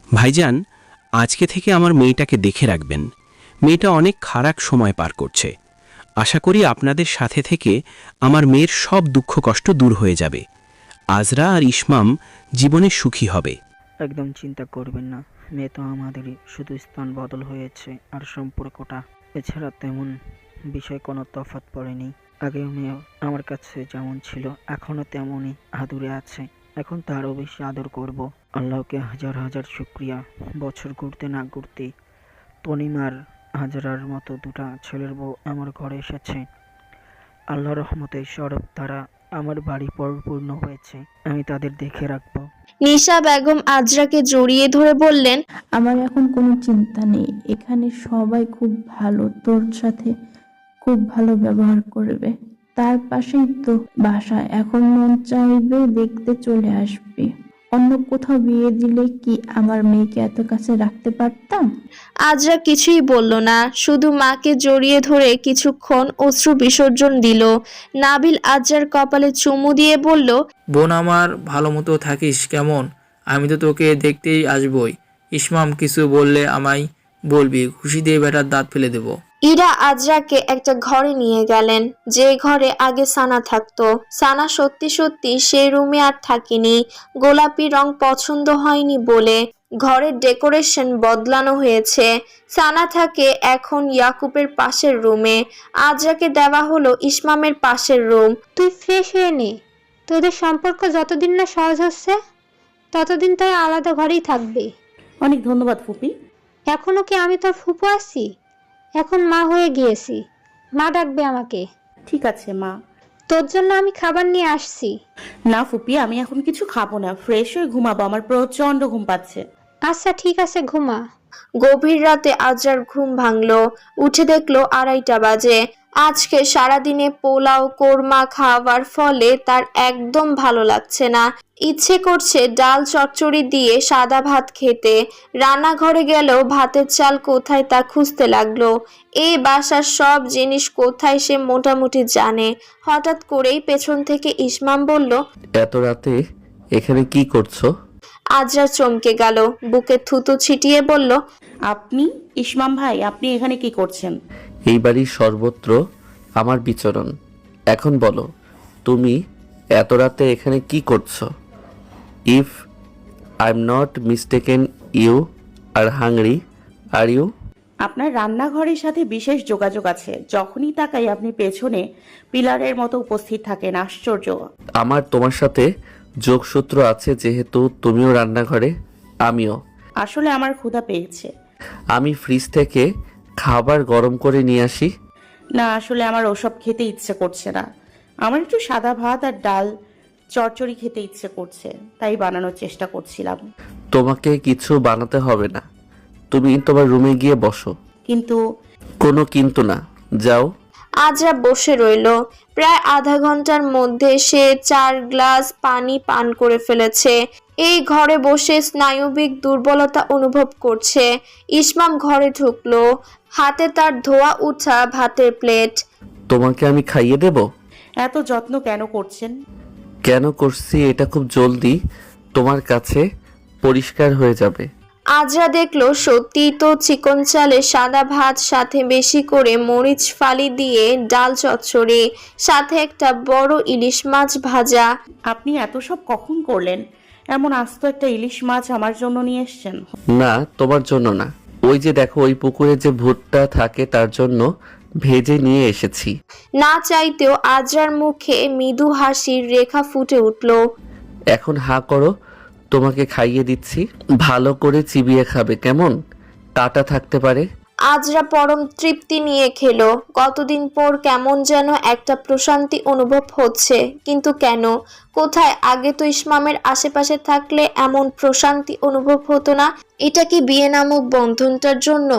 ভাইজান, আজকে থেকে আমার মেয়েটাকে দেখে রাখবেন। মেয়েটা অনেক খারাপ সময় পার করছে। আশা করি আপনাদের সাথে থেকে আমার মেয়ের সব দুঃখ কষ্ট দূর হয়ে যাবে। আজরা আর ইসমাম জীবনে সুখী হবে। একদম চিন্তা করবেন না, মেয়ে তো আমাদেরই, শুধু স্থান বদল হয়েছে আর সম্পর্কটা। এছাড়া তেমন বিষয় কোনো তফাৎ পড়েনি। আগেও মেয়ে আমার কাছে যেমন ছিল এখনও তেমনই আদুরে আছে। এখন তো আরও বেশি আদর করব। আল্লাহকে হাজার হাজার শুক্রিয়া, বছর ঘুরতে না ঘুরতেই তনিমার হাজারার মতো দুটা ছেলের বউ আমার ঘরে এসেছে। আল্লাহর রহমতে সরব তারা আমার বাড়ি পরিপূর্ণ হয়েছে। আমি তাদের দেখে রাখবো। নিশা বেগম আজরাকে জড়িয়ে ধরে বললেন, আমার এখন কোনো চিন্তা নেই। এখানে সবাই খুব ভালো, তোর সাথে খুব ভালো ব্যবহার করবে। তার পাশেই তো বাসা, এখন মন চাইবে দেখতে চলে আসবে। অন্য কোথাও বিয়ে দিলে কি আমার মেয়েকে এত কাছে রাখতে পারতাম? আজরা কিছুই বলল না, শুধু মাকে জড়িয়ে ধরে কিছুক্ষণ অশ্রু বিসর্জন দিল। নাবিল আজরার কপালে চুমু দিয়ে বলল, বোন আমার, ভালো মতো থাকিস কেমন? আমি তো তোকে দেখতেই আসবই। ইসমাম কিছু বললে আমায় বলবি, খুশি দিয়ে বেটার দাঁত ফেলে দেবো। ইরা আজরাকে একটা ঘরে নিয়ে গেলেন, যে ঘরে আগে সানা থাকতো। সানা সত্যি সত্যি সেই রুমে আর থাকেনি। গোলাপি রং পছন্দ হয়নি বলে ঘরের ডেকোরেশন বদলানো হয়েছে। সানা থাকে এখন ইয়াকুবের পাশের রুমে, আজরাকে দেওয়া হলো ইসমামের পাশের রুম। তুই ফ্রেশ হয়ে নে, তোদের সম্পর্ক যতদিন না সহজ হচ্ছে ততদিন তারা আলাদা ঘরেই থাকবে। অনেক ধন্যবাদ ফুপি। এখনো কি আমি তোর ফুপু আছি? এখন মা হয়ে গিয়েছি, মা ডাকবে আমাকে। ঠিক আছে মা। তোর জন্য আমি খাবার নিয়ে আসছি। না ফুপি, আমি এখন কিছু খাবো না, ফ্রেশ হয়ে ঘুমাবো, আমার প্রচন্ড ঘুম পাচ্ছে। আচ্ছা ঠিক আছে, ঘুমা। গভীর রাতে আজরার ঘুম ভাঙলো, উঠে দেখলো 2:30 বাজে। আজকে সারাদিনে পোলাও কোরমা খাওয়ার ফলে তার একদম ভালো লাগছে না। ইচ্ছে করছে ডাল চচ্চড়ি দিয়ে সাদা ভাত খেতে। রান্নাঘরে গেলেও ভাতের চাল কোথায় তা খুঁজতে লাগলো। এই বাসার সব জিনিস কোথায় সে মোটামুটি জানে। হঠাৎ করেই পেছন থেকে ইসমাম বলল, এত রাতে এখানে কি করছো? আজরা চমকে গেল, বুকে থুতু ছিটিয়ে বলল, আপনি? ইসমাম ভাই, আপনি এখানে কি করছেন? এই বাড়ির সর্বত্র আমার বিচরণ। এখন বলো, তুমি এত রাতে এখানে কি করছো? If I am not mistaken, you are hungry, are you? আপনার রান্নাঘরের সাথে বিশেষ যোগাযোগ আছে। যখনই তাকাই আপনি পেছনে পিলারের মতো উপস্থিত থাকেন। আশ্চর্য। আমার তোমার সাথে যোগসূত্র আছে যেহেতু তুমিও রান্নাঘরে, আমিও। আসলে আমার ক্ষুধা পেয়েছে। আমি ফ্রিজ থেকে খাবার গরম করে নিয়ে আসি। না, আসলে আমার ওসব খেতে ইচ্ছে করছে না। আমার একটু সাদা ভাত আর ডাল চচ্চড়ি খেতে ইচ্ছে করছে, তাই বানানোর চেষ্টা করছিলাম। তোমাকে কিছু বানাতে হবে না, তুমি তোমার রুমে গিয়ে বসো। কিন্তু কোনো কিন্তু না, যাও। আজরা বসে রইল। প্রায় আধা ঘন্টার মধ্যে সে 4 গ্লাস পানি পান করে ফেলেছে। এই ঘরে বসে স্নায়ুবিক দুর্বলতা অনুভব করছে। ইসমাম ঘরে ঢুকলো, হাতে তার ধোয়া উঠা ভাতের প্লেট। তোমাকে আমি খাইয়ে দেব। এত যত্ন কেন করছেন? কেন করছি এটা খুব জলদি তোমার কাছে পরিষ্কার হয়ে যাবে। আজরা দেখলো সত্যি তো চিকন চালে সাদা ভাত, সাথে বেশি করে মরিচ ফালি দিয়ে ডাল চচ্চড়ি, সাথে একটা বড় ইলিশ মাছ ভাজা। আপনি এত সব কখন করলেন? এমন আস্ত একটা ইলিশ মাছ আমার জন্য নিয়ে এসেছেন? না, তোমার জন্য না, ওই যে দেখো ওই পুকুরে যে ভূতটা থাকে তার জন্য ভেজে নিয়ে এসেছি। না চাইতেও আজরার মুখে মৃদু হাসির রেখা ফুটে উঠল। এখন হাঁ করো, তোমাকে খাইয়ে দিচ্ছি, ভালো করে চিবিয়ে খাবে, কেমন টাটা থাকতে পারে। আজরা পরম তৃপ্তি নিয়ে খেলো। কতদিন পর কেমন যেন একটা প্রশান্তি অনুভব হচ্ছে। কিন্তু কেন, কোথায়? আগে তো ইসমামের আশেপাশে থাকলে এমন প্রশান্তি অনুভব হতো না। এটা কি বিয়ে নামক বন্ধনটার জন্য?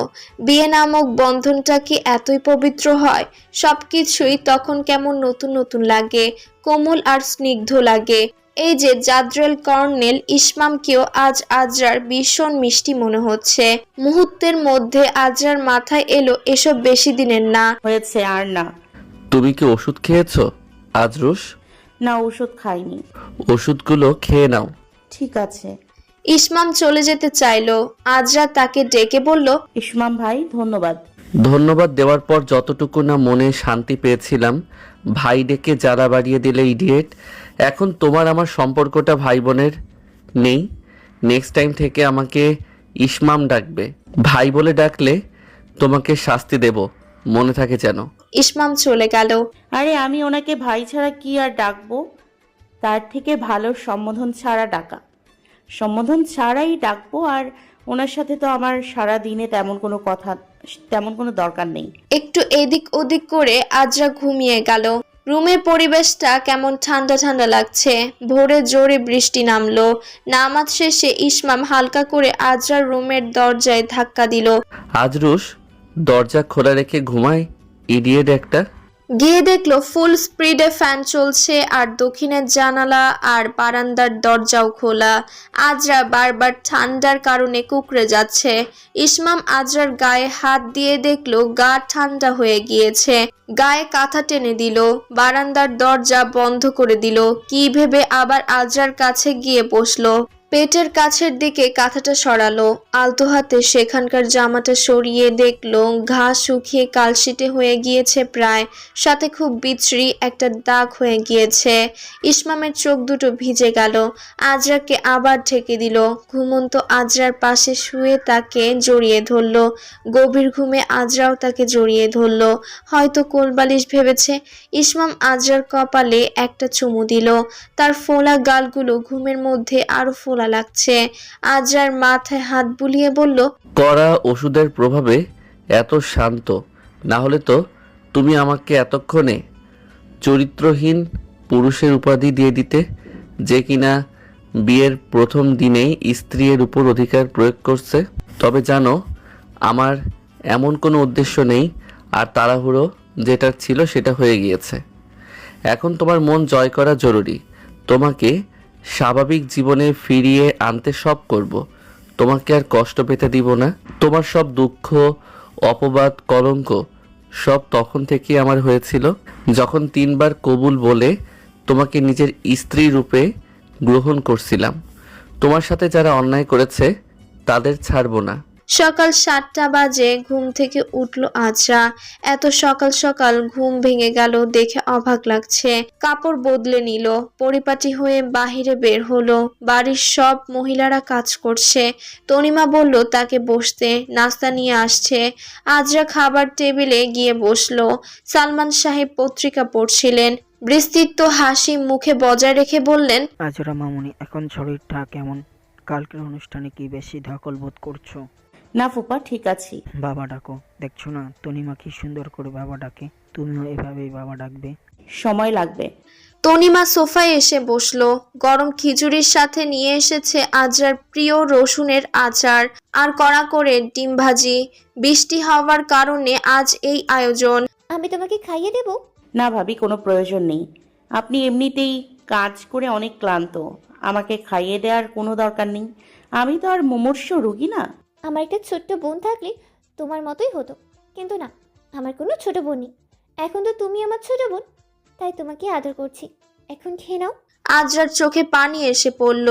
বিয়ে নামক বন্ধনটা কি এতই পবিত্র হয়? সবকিছুই তখন কেমন নতুন নতুন লাগে, কোমল আর স্নিগ্ধ লাগে। এই যে জাদ্রেল কর্নেল, ইসমামকেও আজ আজরার ভীষণ মিষ্টি মনে হচ্ছে। মুহূর্তের মধ্যে আজরার মাথায় এলো এসব বেশি দিনের না। হয়েছে আর না। তুমি কি ওষুধ খেয়েছো আজরুস? না, ওষুধ খাইনি। ওষুধগুলো খেয়ে নাও। ঠিক আছে। ইসমাম চলে যেতে চাইলো। আজরা তাকে ডেকে বলল, ইসমাম ভাই ধন্যবাদ। ধন্যবাদ দেওয়ার পর যতটুকু না মনে শান্তি পেয়েছিলাম, ভাই ডেকে জ্বালা বাড়িয়ে দিলে ইডিয়েট। এখন তোমার আমার সম্পর্কটা ভাই বোনের নেই। নেক্সট টাইম থেকে আমাকে ইসমাম ডাকবে। ভাই বলে ডাকলে তোমাকে শাস্তি দেব, মনে থাকে যেন। ইসমাম চলে গেল। আরে আমি ওনাকে ভাই ছাড়া কি আর ডাকবো? তার থেকে ভালো সম্বোধন ছাড়া ডাকা। সম্বোধন ছাড়াই ডাকবো। আর ওনার সাথে তো আমার সারা দিনে তেমন কোনো দরকার নেই। একটু এদিক ওদিক করে আজরা ঘুমিয়ে গেল। রুমের পরিবেশটা কেমন ঠান্ডা ঠান্ডা লাগছে। ভোরে জোরে বৃষ্টি নামলো। নামাজ শেষে ইসমাম হালকা করে আজরার রুমের দরজায় ধাক্কা দিল। আজরুস দরজা খোলা রেখে ঘুমায়, ইডিয়েট একটা। গিয়ে দেখলো ফুল স্পিডে ফ্যান চলছে আর দক্ষিণের জানালা আর বারান্দার দরজাও খোলা। আজরা বারবার ঠান্ডার কারণে কুকড়ে যাচ্ছে। ইসমাম আজরার গায়ে হাত দিয়ে দেখলো গা ঠান্ডা হয়ে গিয়েছে। গায়ে কাঁথা টেনে দিল, বারান্দার দরজা বন্ধ করে দিল। কি ভেবে আবার আজরার কাছে গিয়ে বসলো। পেটের কাছের দিকে কাঁথাটা সরালো। আলতো হাতে সেখানকার জামাটা সরিয়ে দেখলো ঘা শুকিয়ে কালশিটে হয়ে গিয়েছে প্রায়, সাথে খুব বিশ্রী একটা দাগ হয়ে গিয়েছে। ইসমামের চোখ দুটো ভিজে গেল। আজরাকে আবার ঢেকে দিল। ঘুমন্ত আজরার পাশে শুয়ে তাকে জড়িয়ে ধরলো। গভীর ঘুমে আজরাও তাকে জড়িয়ে ধরলো। হয়তো কোলবালিশ ভেবেছে। ইসমাম আজরার কপালে একটা চুমু দিল। তার ফোলা গালগুলো ঘুমের মধ্যে আরো ফোলা লাগছে। আজরার মাথায় হাত বুলিয়ে বলল, কড়া ওষুধের প্রভাবে এত শান্ত না হলে তো তুমি আমাকে এতক্ষণে চরিত্রহীন পুরুষের উপাধি দিয়ে দিতে, যে কিনা বিয়ের প্রথম দিনেই স্ত্রীর উপর অধিকার প্রয়োগ করছে। তবে জানো, আমার এমন কোনো উদ্দেশ্য নেই, আর তাড়াহুড়ো যেটা ছিল সেটা হয়ে গিয়েছে। এখন তোমার মন জয় করা জরুরি। তোমাকে স্বাভাবিক জীবনে ফিরিয়ে আনতে সব করব। তোমাকে আর কষ্ট পেতে দিব না। তোমার সব দুঃখ, অপবাদ, কলঙ্ক সব তখন থেকেই আমার হয়েছিল, যখন 3 বার কবুল বলে তোমাকে নিজের স্ত্রী রূপে গ্রহণ করছিলাম। তোমার সাথে যারা অন্যায় করেছে তাদের ছাড়বো না। সকাল 7টা বাজে ঘুম থেকে উঠল আজরা। এত সকাল সকাল ঘুম ভেঙে গেল দেখে অবাক লাগছে। কাপড় বদলে নিল, পরিপাটি হয়ে বাহিরে বের হলো। বাড়ির সব মহিলারা কাজ করছে। তনিমা বলল তাকে বসতে, নাস্তা নিয়ে আসছে। আজরা খাবার টেবিলে গিয়ে বসলো। সালমান সাহেব পত্রিকা পড়ছিলেন। বিস্তৃত হাসি মুখে বজায় রেখে বললেন, আজরা মামুনি, এখন শরীরটা কেমন? কালকের অনুষ্ঠানে কি বেশি ধকল বোধ করছো? না ফুপা, ঠিক আছি। বাবা ডাকো। দেখছো না তনিমা কি সুন্দর করে বাবা ডাকে? তুমিও এভাবেই বাবা ডাকবে। সময় লাগবে। তনিমা সোফায় এসে বসলো। গরম খিচুড়ির সাথে নিয়ে এসেছে আজরার প্রিয় রসুনের আচার আর কড়া করে ডিম ভাজি। বৃষ্টি হওয়ার কারণে আজ এই আয়োজন। আমি তোমাকে খাইয়ে দেব? না ভাবি, কোনো প্রয়োজন নেই। আপনি এমনিতেই কাজ করে অনেক ক্লান্ত। আমাকে খাইয়ে দেওয়ার কোনো দরকার নেই। আমি তো আর মুমূর্ষু রোগী না। আমার একটা ছোট্ট বোন থাকলে তোমার মতোই হতো, কিন্তু না, আমার কোনো ছোট বোন নেই। এখন তো তুমি আমার ছোট বোন, তাই তোমাকে আদর করছি। এখন খেয়ে নাও। আজরার চোখে পানি এসে পড়ল।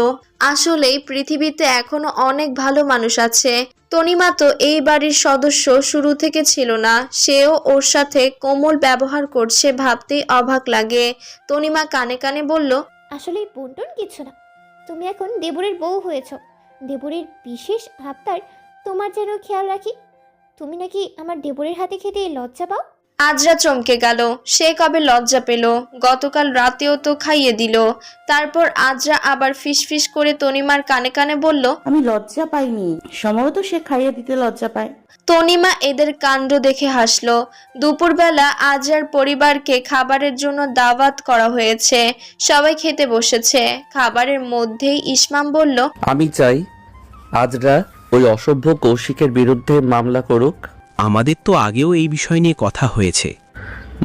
আসলেই পৃথিবীতে এখনো অনেক ভালো মানুষ আছে। তনিমা তো এই বাড়ির সদস্য শুরু থেকে ছিল না। সেও ওর সাথে কোমল ব্যবহার করছে ভাবতেই অবাক লাগে। তনিমা কানে কানে বলল, আসলে এই বোনটোন কিছু না, তুমি এখন দেবরের বউ হয়েছ। দেবরের বিশেষ আবদার তোমার যেন খেয়াল রাখি। তুমি নাকি আমার দেবরের হাতে খেতে লজ্জা পাও। আজরা চমকে গেল। সে কবে লজ্জা পেল? গতকাল রাতেও তো খাইয়ে দিল। তারপর আজরা আবার ফিসফিস করে তনিমার কানে কানে বলল, আমি লজ্জা পাইনি, সম্ভবত সে খাইয়ে দিতে লজ্জা পায়। তনিমা এদের কাণ্ড দেখে হাসলো। দুপুরবেলা আজরার পরিবারকে খাবারের জন্য দাওয়াত করা হয়েছে। সবাই খেতে বসেছে। খাবারের মধ্যেই ইসমাম বলল, আমি চাই আজরা ওই অসভ্য কৌশিকের বিরুদ্ধে মামলা করুক। আমাদের তো আগেও এই বিষয় নিয়ে কথা হয়েছে,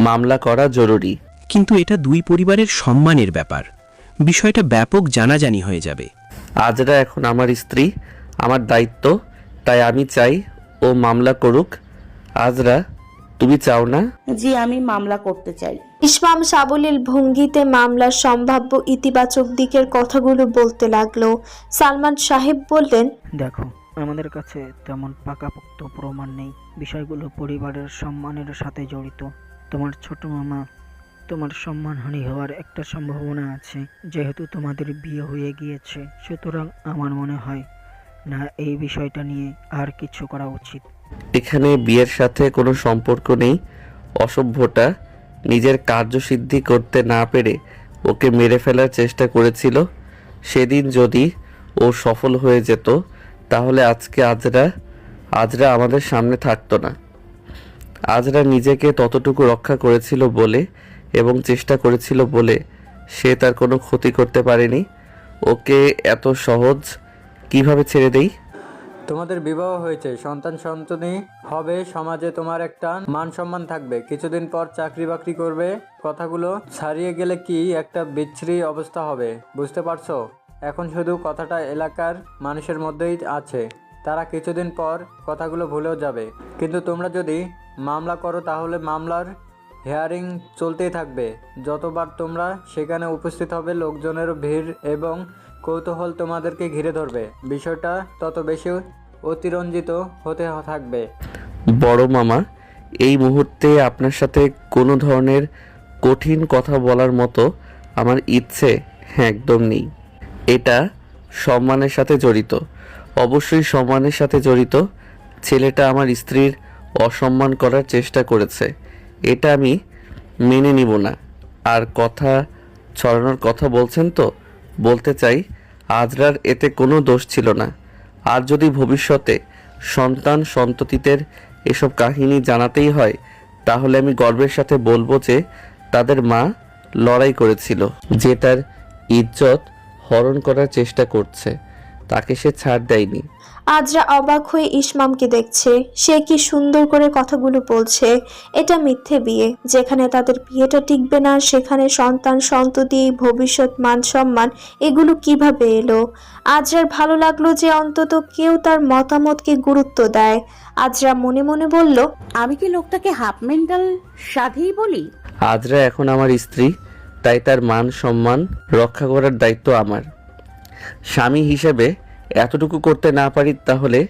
মামলা করা জরুরি। কিন্তু এটা 2 পরিবারের সম্মানের ব্যাপার। বিষয়টা ব্যাপক জানাজানি হয়ে যাবে। আজরা এখন আমার স্ত্রী, আমার দায়িত্ব। তাই আমি চাই ও মামলা করুক। আজরা, তুমি চাও না? জি, আমি মামলা করতে চাই। ইসমাম সাবলীল ভঙ্গিতে মামলার সম্ভাব্য ইতিবাচক দিকের কথাগুলো বলতে লাগলো। সালমান সাহেব বললেন, দেখো, আমাদের কাছে তেমন পাকাপোক্ত প্রমাণ নেই। বিষয়গুলো পরিবারের সম্মানের সাথে জড়িত। তোমার ছোট মামা, তোমার সম্মানহানি হওয়ার একটা সম্ভাবনা আছে। যেহেতু তোমাদের বিয়ে হয়ে গিয়েছে, সুতরাং আমার মনে হয় না এই বিষয়টা নিয়ে আর কিছু করা উচিত। এখানে বিয়ের সাথে কোনো সম্পর্ক নেই। অসভ্যটা নিজের কার্যসিদ্ধি করতে না পেরে ওকে মেরে ফেলার চেষ্টা করেছিল। সেদিন যদি ও সফল হয়ে যেত তাহলে আজকে আজরা আমাদের সামনে থাকতো না। আজরা নিজেকে ততটুকু রক্ষা করেছিল বলে এবং চেষ্টা করেছিল বলে সে তার কোনো ক্ষতি করতে পারেনি। ওকে এত সহজ কিভাবে ছেড়ে দেই? তোমাদের বিবাহ হয়েছে, সন্তান সন্ততি হবে, সমাজে তোমার একটা মান সম্মান থাকবে, কিছুদিন পর চাকরি বাকরি করবে। কথাগুলো ছাড়িয়ে গেলে কি একটা বিচ্ছিরি অবস্থা হবে, বুঝতে পারছো? এখন শুধু কথাটা এলাকার মানুষের মধ্যেই আছে, তারা কিছুদিন পর কথাগুলো ভুলেও যাবে। কিন্তু তোমরা যদি মামলা করো তাহলে মামলার হিয়ারিং চলতেই থাকবে। যতবার তোমরা সেখানে উপস্থিত হবে লোকজনেরও ভিড় এবং কৌতূহল তোমাদেরকে ঘিরে ধরবে। বিষয়টা তত বেশি অতিরঞ্জিত হতে থাকবে। বড় মামা, এই মুহূর্তে আপনার সাথে কোনো ধরনের কঠিন কথা বলার মতো আমার ইচ্ছে একদম নেই। এটা সম্মানের সাথে জড়িত, অবশ্যই সম্মানের সাথে জড়িত। ছেলেটা আমার স্ত্রীর অসম্মান করার চেষ্টা করেছে, এটা আমি মেনে নিব না। আর কথা ছড়ানোর কথা বলছেন তো, বলতে চাই আজরার এতে কোনো দোষ ছিল না। আর যদি ভবিষ্যতে সন্তান সন্ততিদের এসব কাহিনী জানাতেই হয় তাহলে আমি গর্বের সাথে বলবো যে তাদের মা লড়াই করেছিল। যে তার ইজ্জত হরণ করার চেষ্টা করছে তাকে সে ছাড় দেয়নি। আজরা অবাক হয়ে ইসমামকে দেখছে। সে কি সুন্দর করে কথাগুলো বলছে। এটা মিথ্যে বিয়ে, যেখানে তাদের বিয়েটা টিকবে না সেখানে সন্তান সন্ততি ভবিষ্যৎ মান সম্মান এগুলো কিভাবে এলো? আজরার ভালো লাগলো যে অন্তত কেউ তার মতামতকে গুরুত্ব দেয়। আজরা মনে মনে বলল, আমি কি লোকটাকে হাফ মেন্টাল সাধেই বলি? আজরা এখন আমার স্ত্রী, তাই তার মান সম্মান রক্ষা করার দায়িত্ব আমার। স্বামী হিসেবে এতটুকু করতে না পারি তাহলে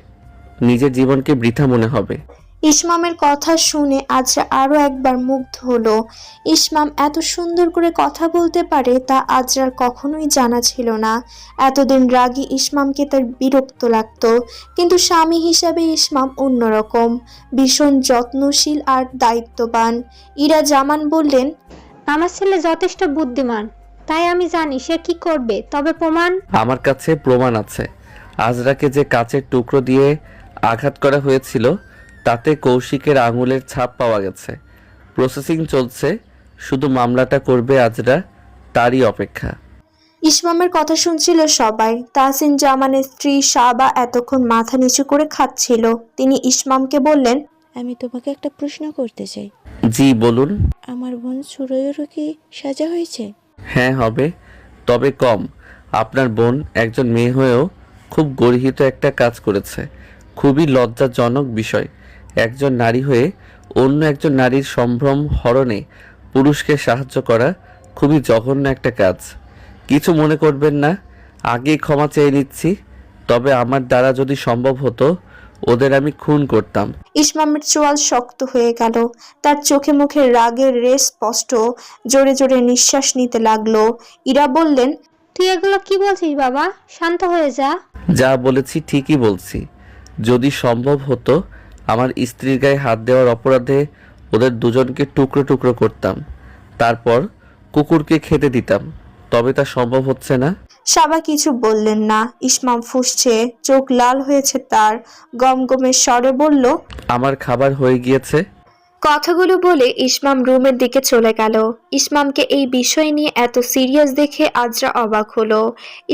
নিজের জীবনকে বৃথা মনে হবে। ইসমামের কথা শুনে আজরা আরো একবার মুগ্ধ হলো। ইসমাম এত সুন্দর করে কথা বলতে পারে তা আজরার কখনোই জানা ছিল না। এতদিন রাগী ইসমামকে তার বিরক্ত লাগতো, কিন্তু স্বামী হিসাবে ইসমাম অন্যরকম, ভীষণ যত্নশীল আর দায়িত্ববান। ইরা জামান বললেন, আমার ছেলে যথেষ্ট বুদ্ধিমান, তাই আমি জানি সে কি করবে। তবে প্রমাণ? আমার কাছে প্রমাণ আছে। আজরাকে যে কাচের টুকরো দিয়ে আঘাত করা হয়েছিল তাতে কৌশিকের আঙুলের ছাপ পাওয়া গেছে। প্রসেসিং চলছে, শুধু মামলাটা করবে আজরা, তারই অপেক্ষা। ইসমামের কথা শুনছিল সবাই। তাহসিন জামানের স্ত্রী সাবা এতক্ষণ মাথা নিচু করে খাচ্ছিল। তিনি ইসমামকে বললেন, আমি তোমাকে একটা প্রশ্ন করতে চাই। জি বলুন। আমার বোন সুরৈয়েরও কি সাজা হয়েছে? হ্যাঁ হবে, তবে কম। আপনার বোন একজন মেয়ে হয়েও খুব গর্হিত একটা কাজ করেছে। খুবই লজ্জাজনক বিষয়। একজন নারী হয়ে অন্য একজন নারীর সম্ভ্রম হরণে পুরুষকে সাহায্য করা খুবই জঘন্য একটা কাজ। কিছু মনে করবেন না, আগেই ক্ষমা চেয়ে নিচ্ছি। তবে আমার দ্বারা যদি সম্ভব হতো ওদের আমি খুন করতাম। ইসমামের চোয়াল শক্ত হয়ে গেল। তার চোখে মুখে রাগের রেশ স্পষ্ট। জোরে জোরে নিঃশ্বাস নিতে লাগলো। ইরা বললেন, তুই এগুলো কি বলছিস বাবা? শান্ত হয়ে যা। যা বলেছি ঠিকই বলছি। যদি সম্ভব হতো আমার স্ত্রীর গায়ে হাত দেওয়ার অপরাধে ওদের দুজনকে টুকরো টুকরো করতাম, তারপর কুকুরকে খেতে দিতাম। তবে তা সম্ভব হচ্ছে না। সাবা কিছু বললেন না। ইসমাম ফুঁসছে, চোখ লাল হয়েছে তার। গমগমের স্বরে বলল, আমার খাবার হয়ে গিয়েছে। কথাগুলো বলে ইসমাম রুমের দিকে চলে গেল। ইসমামকে এই বিষয় নিয়ে এত সিরিয়াস দেখে আজরা অবাক হলো।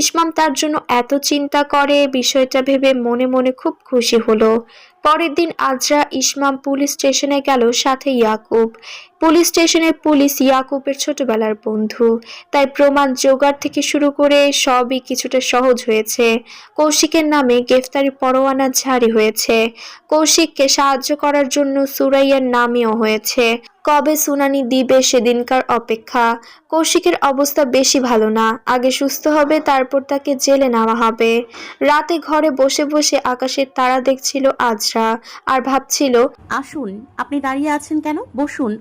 ইসমাম তার জন্য এত চিন্তা করে, বিষয়টা ভেবে মনে মনে খুব খুশি হলো। পরের দিন আজরা ইসমাম পুলিশ স্টেশনে গেল, সাথে ইয়াকুব। পুলিশ স্টেশনের পুলিশ ইয়াকুবের ছোটবেলার বন্ধু, তাই প্রমাণ জোগাড় থেকে শুরু করে সবই কিছুটা সহজ হয়েছে। কৌশিকের নামে গ্রেফতারি পরোয়ানা জারি হয়েছে। কৌশিককে সাহায্য করার জন্য সুরাইয়ার নামেও হয়েছে। কবে শুনানি দিবে সেদিনকার অপেক্ষা। কৌশিকের অবস্থা বেশি ভালো না, আগে সুস্থ হবে তারপর তাকে জেলে নেওয়া হবে। রাতে ঘরে বসে বসে আকাশের তারা দেখছিল আজরা আর ভাবছিল, আসুন, আপনি দাঁড়িয়ে আছেন কেন? বসুন।